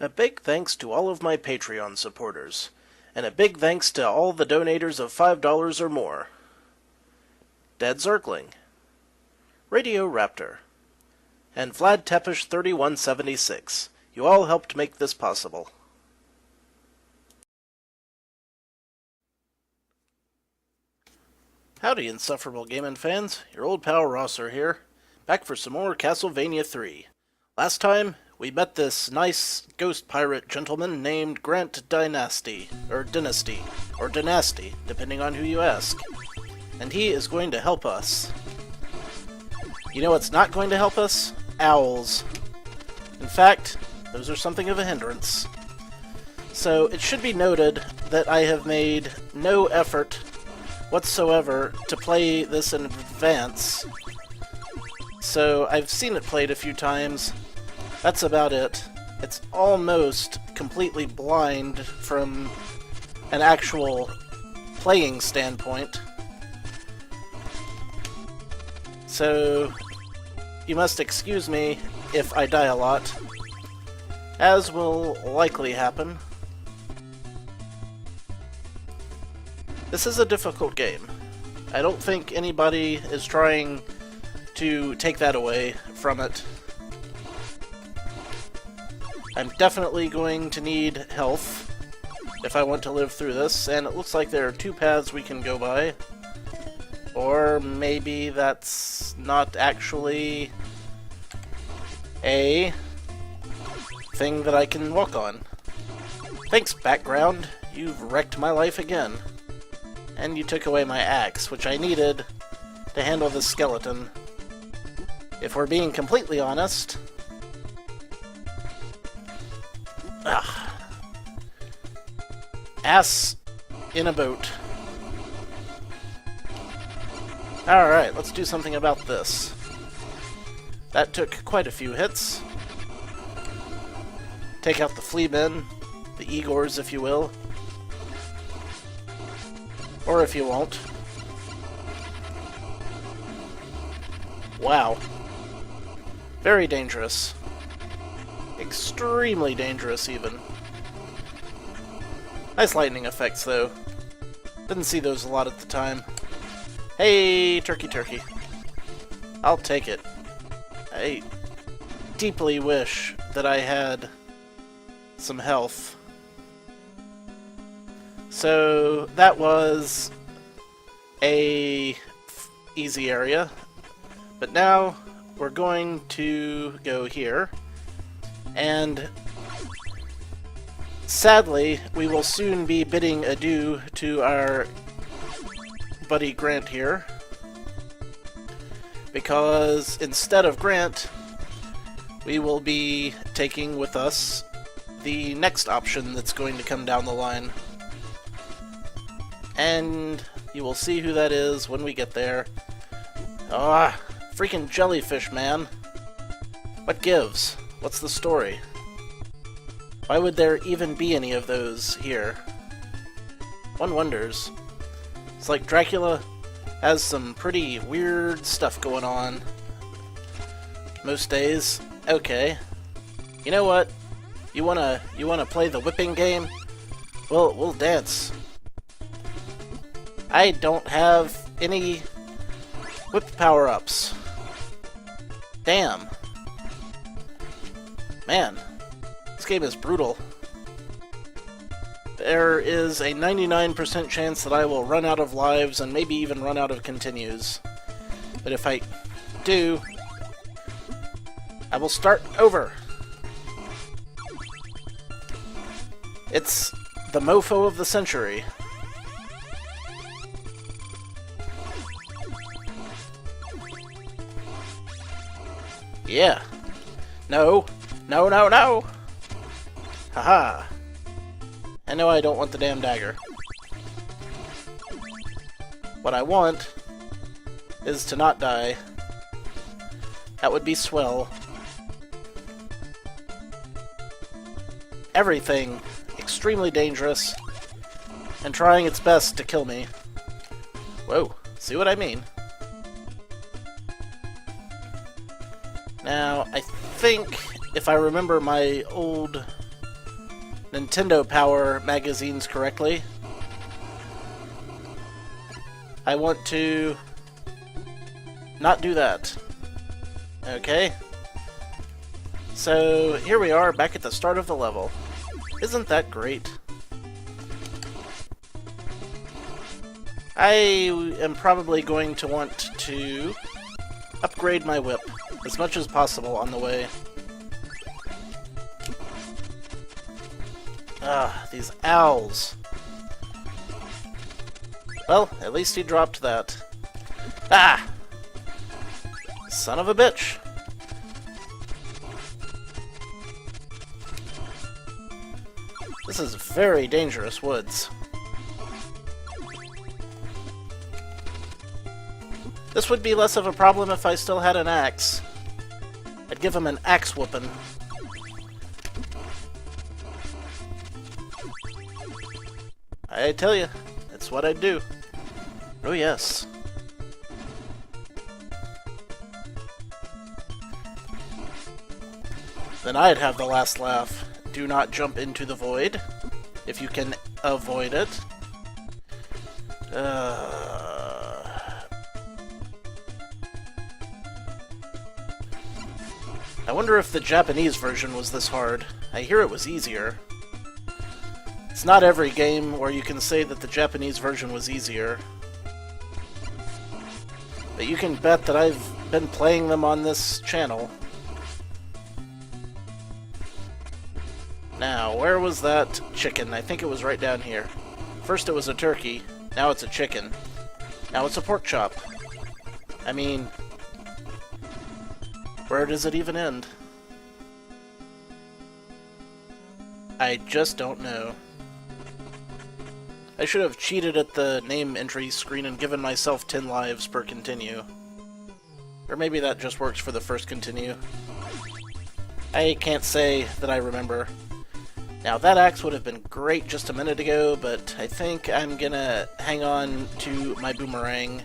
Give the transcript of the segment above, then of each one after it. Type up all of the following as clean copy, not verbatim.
A big thanks to all of my Patreon supporters, and a big thanks to all the donators of $5 or more. Dead Zergling, Radio Raptor, and Vlad Tepish 3176. You all helped make this possible. Howdy, Insufferable Gaming fans. Your old pal Rosser here, back for some more Castlevania 3. Last time, we met this nice ghost pirate gentleman named Grant Dynasty, or Dynasty, depending on who you ask. And he is going to help us. You know what's not going to help us? Owls. In fact, those are something of a hindrance. So it should be noted that I have made no effort whatsoever to play this in advance. So I've seen it played a few times. That's about it. It's almost completely blind from an actual playing standpoint. So you must excuse me if I die a lot, as will likely happen. This is a difficult game. I don't think anybody is trying to take that away from it. I'm definitely going to need health if I want to live through this, and it looks like there are two paths we can go by. Or maybe that's not actually a thing that I can walk on. Thanks, background. You've wrecked my life again. And you took away my axe, which I needed to handle this skeleton. If we're being completely honest... Ass in a boat. Alright, let's do something about this. That took quite a few hits. Take out the fleamen, the Igors, if you will. Or if you won't. Wow. Very dangerous. Extremely dangerous, even. Nice lightning effects, though. Didn't see those a lot at the time. Hey, turkey. I'll take it. I deeply wish that I had some health. So, that was a easy area. But now, we're going to go here. And sadly, we will soon be bidding adieu to our buddy Grant here, because instead of Grant, we will be taking with us the next option that's going to come down the line. And you will see who that is when we get there. Ah, freaking jellyfish, man. What gives? What's the story? Why would there even be any of those here? One wonders. It's like Dracula has some pretty weird stuff going on most days. Okay. You know what? You wanna play the whipping game? We'll dance. I don't have any whip power-ups. Damn. Man, this game is brutal. There is a 99% chance that I will run out of lives and maybe even run out of continues. But if I do, I will start over. It's the mofo of the century. Yeah. No. No, no, no! Haha. I know I don't want the damn dagger. What I want is to not die. That would be swell. Everything extremely dangerous and trying its best to kill me. Whoa, see what I mean? Now, I think, if I remember my old Nintendo Power magazines correctly. I want to not do that. Okay. So here we are back at the start of the level. Isn't that great? I am probably going to want to upgrade my whip as much as possible on the way. Ah, these owls. Well, at least he dropped that. Ah! Son of a bitch! This is very dangerous woods. This would be less of a problem if I still had an axe. I'd give him an axe whooping. I tell you, it's what I'd do. Oh yes. Then I'd have the last laugh. Do not jump into the void, if you can avoid it. I wonder if the Japanese version was this hard. I hear it was easier. It's not every game where you can say that the Japanese version was easier. But you can bet that I've been playing them on this channel. Now, where was that chicken? I think it was right down here. First it was a turkey, now it's a chicken. Now it's a pork chop. I mean, where does it even end? I just don't know. I should have cheated at the name entry screen and given myself 10 lives per continue. Or maybe that just works for the first continue. I can't say that I remember. Now, that axe would have been great just a minute ago, but I think I'm gonna hang on to my boomerang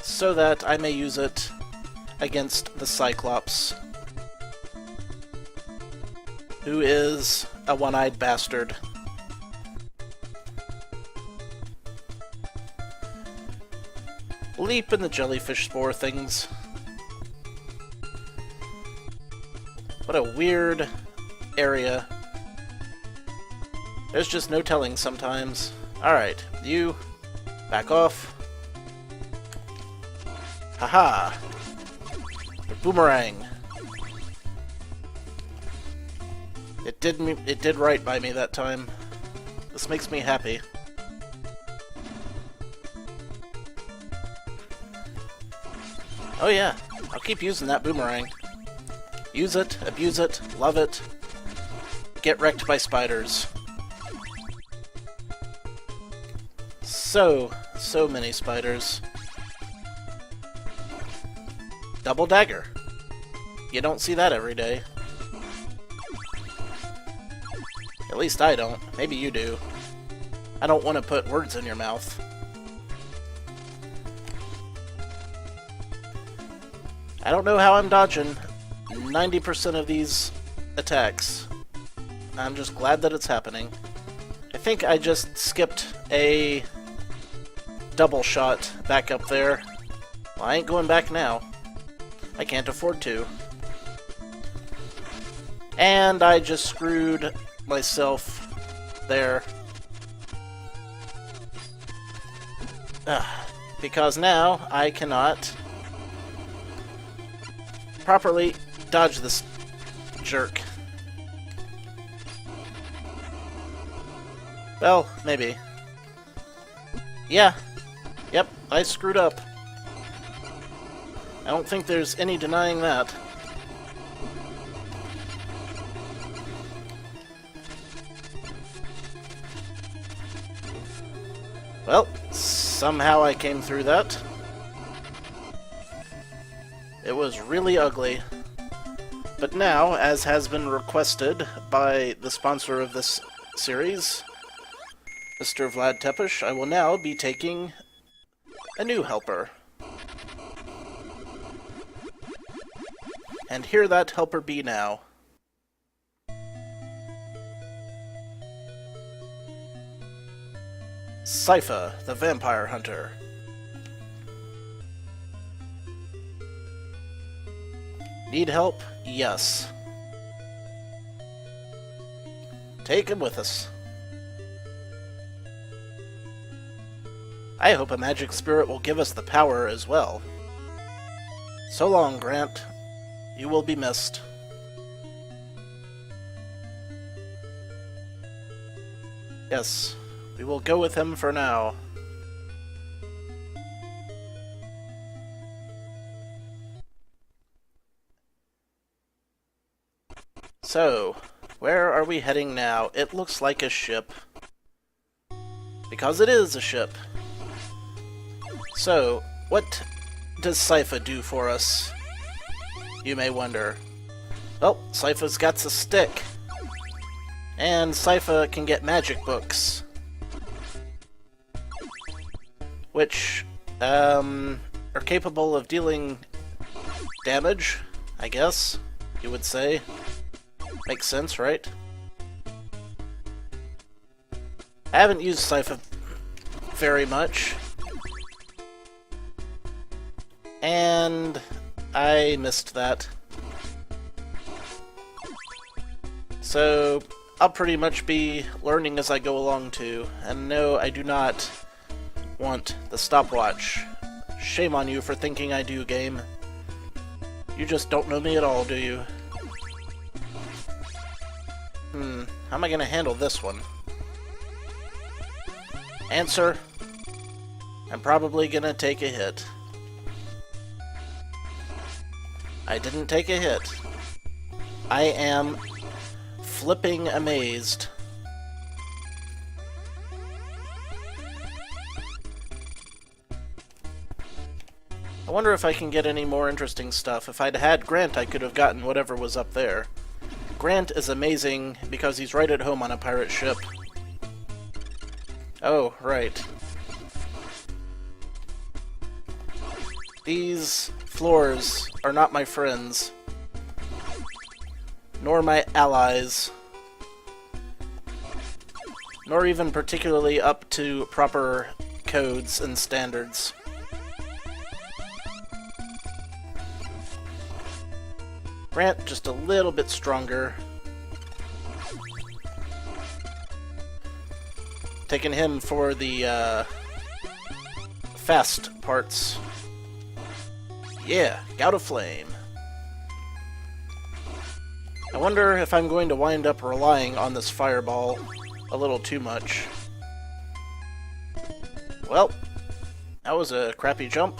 so that I may use it against the Cyclops, who is a one-eyed bastard. Leap in the jellyfish spore things. What a weird area. There's just no telling sometimes. Alright, you, back off. Haha! The boomerang. It did right by me that time. This makes me happy. Oh yeah, I'll keep using that boomerang. Use it, abuse it, love it. Get wrecked by spiders. So many spiders. Double dagger. You don't see that every day. At least I don't. Maybe you do. I don't want to put words in your mouth. I don't know how I'm dodging 90% of these attacks. I'm just glad that it's happening. I think I just skipped a double shot back up there. Well, I ain't going back now. I can't afford to. And I just screwed myself there. Because now I cannot properly dodge this jerk. Well, maybe. Yeah. Yep, I screwed up. I don't think there's any denying that. Well, somehow I came through that. It was really ugly. But now, as has been requested by the sponsor of this series, Mr. Vlad Tepish, I will now be taking a new helper. And here that helper be now. Sypha, the vampire hunter. Need help? Yes. Take him with us. I hope a magic spirit will give us the power as well. So long, Grant. You will be missed. Yes, we will go with him for now. So, where are we heading now? It looks like a ship. Because it is a ship. So, what does Sypha do for us? You may wonder. Well, Sypha's got a stick. And Sypha can get magic books. Which, are capable of dealing damage, I guess, you would say. Makes sense, right? I haven't used Sypha very much. And I missed that. So I'll pretty much be learning as I go along too. And no, I do not want the stopwatch. Shame on you for thinking I do, game. You just don't know me at all, do you? How am I gonna handle this one? Answer. I'm probably gonna take a hit. I didn't take a hit. I am flipping amazed. I wonder if I can get any more interesting stuff. If I'd had Grant, I could have gotten whatever was up there. Grant is amazing because he's right at home on a pirate ship. Oh, right. These floors are not my friends, nor my allies, nor even particularly up to proper codes and standards. Grant just a little bit stronger. Taking him for the fast parts. Yeah, Gout of Flame. I wonder if I'm going to wind up relying on this fireball a little too much. Well, that was a crappy jump.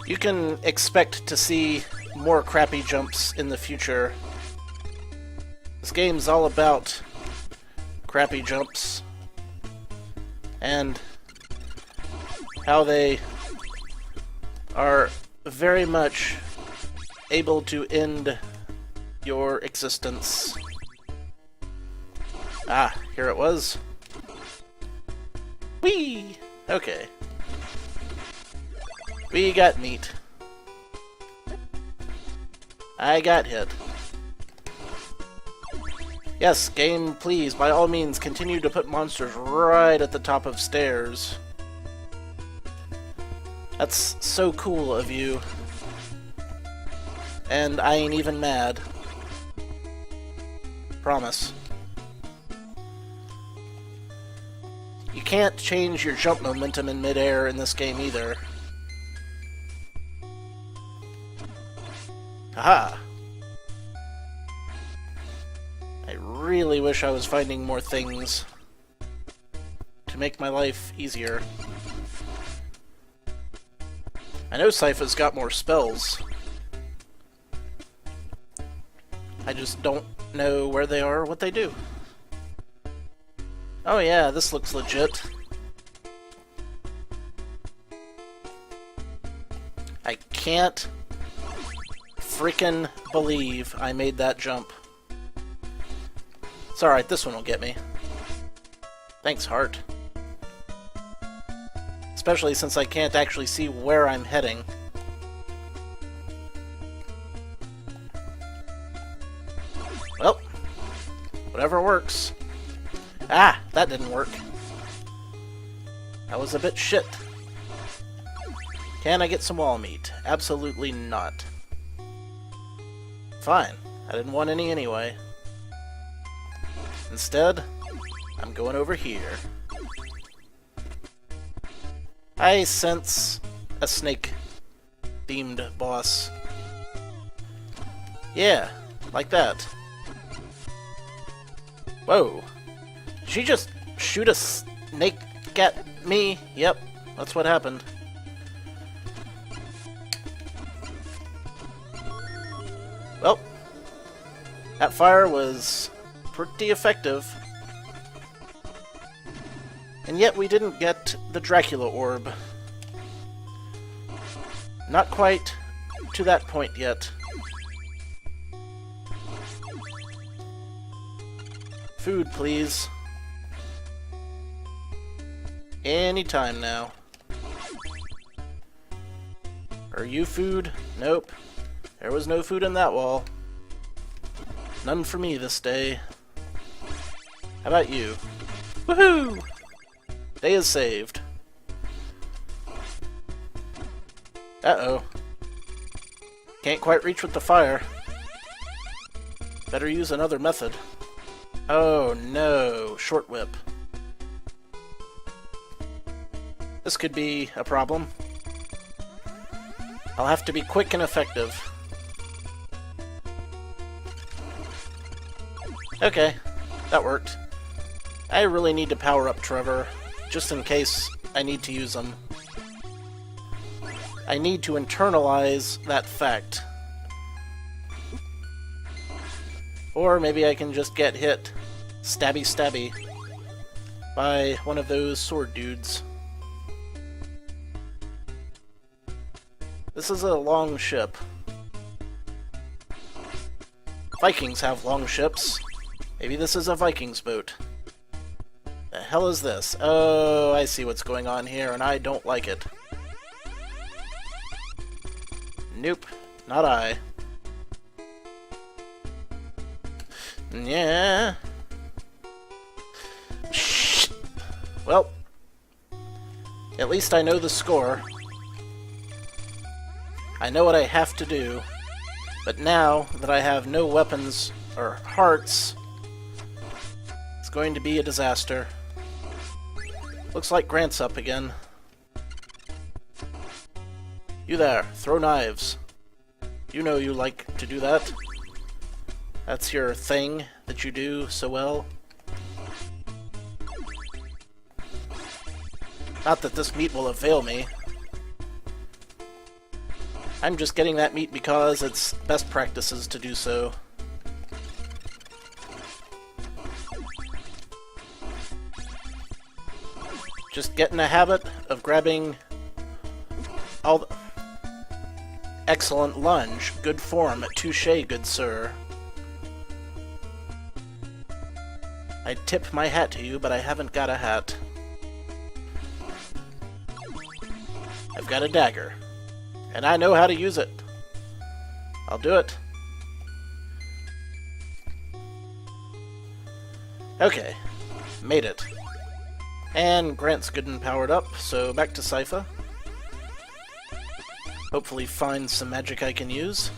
You can expect to see more crappy jumps in the future. This game's all about crappy jumps and how they are very much able to end your existence. Ah, here it was. Whee! Okay. We got meat. I got hit. Yes, game, please, by all means, continue to put monsters right at the top of stairs. That's so cool of you. And I ain't even mad. Promise. You can't change your jump momentum in midair in this game either. Aha! I really wish I was finding more things to make my life easier. I know Sypha's got more spells. I just don't know where they are or what they do. Oh yeah, this looks legit. I can't freaking believe I made that jump. It's alright, this one will get me. Thanks, Heart. Especially since I can't actually see where I'm heading. Whatever works. Ah! That didn't work. That was a bit shit. Can I get some wall meat? Absolutely not. Fine. I didn't want any anyway. Instead, I'm going over here. I sense a snake-themed boss. Yeah, like that. Whoa. Did she just shoot a snake at me? Yep, that's what happened. Well, that fire was pretty effective. And yet we didn't get the Dracula orb. Not quite to that point yet. Food, please. Anytime now. Are you food? Nope. There was no food in that wall. None for me this day. How about you? Woohoo! Day is saved. Uh-oh. Can't quite reach with the fire. Better use another method. Oh no, short whip. This could be a problem. I'll have to be quick and effective. Okay, that worked. I really need to power up Trevor, just in case I need to use him. I need to internalize that fact. Or maybe I can just get hit, stabby stabby, by one of those sword dudes. This is a long ship. Vikings have long ships. Maybe this is a Vikings boat. The hell is this? Oh, I see what's going on here, and I don't like it. Nope, not I. Yeah. Shh. Well, at least I know the score. I know what I have to do, but now that I have no weapons or hearts, it's going to be a disaster. Looks like Grant's up again. You there, throw knives. You know you like to do that. That's your thing that you do so well. Not that this meat will avail me. I'm just getting that meat because it's best practices to do so. Just get in a habit of grabbing all the... Excellent lunge. Good form. Touché, good sir. I'd tip my hat to you, but I haven't got a hat. I've got a dagger. And I know how to use it. I'll do it. Okay. Made it. And Grant's good and powered up, so back to Sypha. Hopefully find some magic I can use.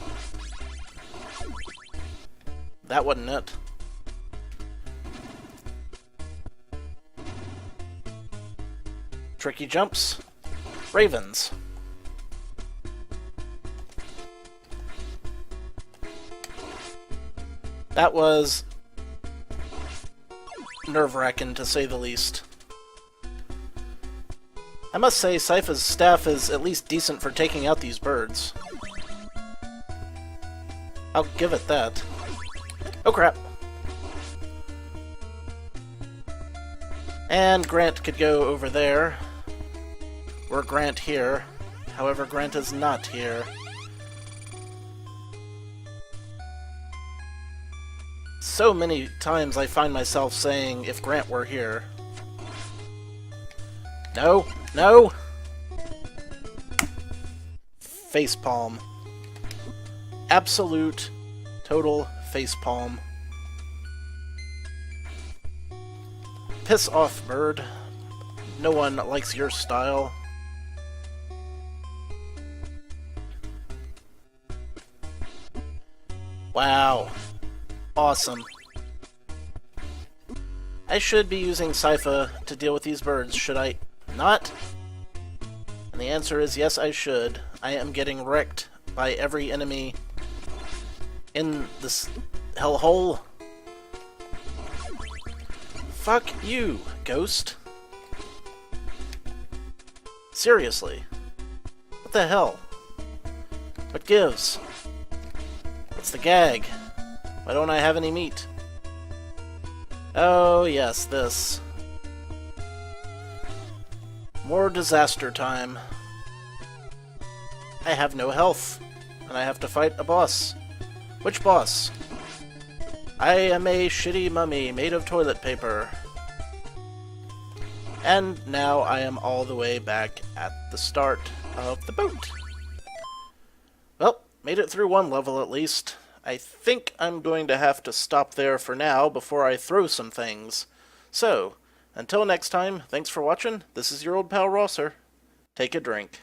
That wasn't it. Tricky jumps. Ravens. That was nerve-wracking, to say the least. I must say, Sypha's staff is at least decent for taking out these birds. I'll give it that. Oh crap. And Grant could go over there. Or Grant here. However, Grant is not here. So many times I find myself saying, if Grant were here. No! No! Facepalm. Absolute, total facepalm. Piss off, bird. No one likes your style. Wow. Awesome. I should be using Sypha to deal with these birds, should I not? And the answer is yes, I should. I am getting wrecked by every enemy in this hellhole. Fuck you, ghost. Seriously. What the hell? What gives? What's the gag? Why don't I have any meat? Oh yes, this. More disaster time. I have no health, and I have to fight a boss. Which boss? I am a shitty mummy made of toilet paper. And now I am all the way back at the start of the boat. Well, made it through one level at least. I think I'm going to have to stop there for now before I throw some things. So, until next time, thanks for watching. This is your old pal Rosser. Take a drink.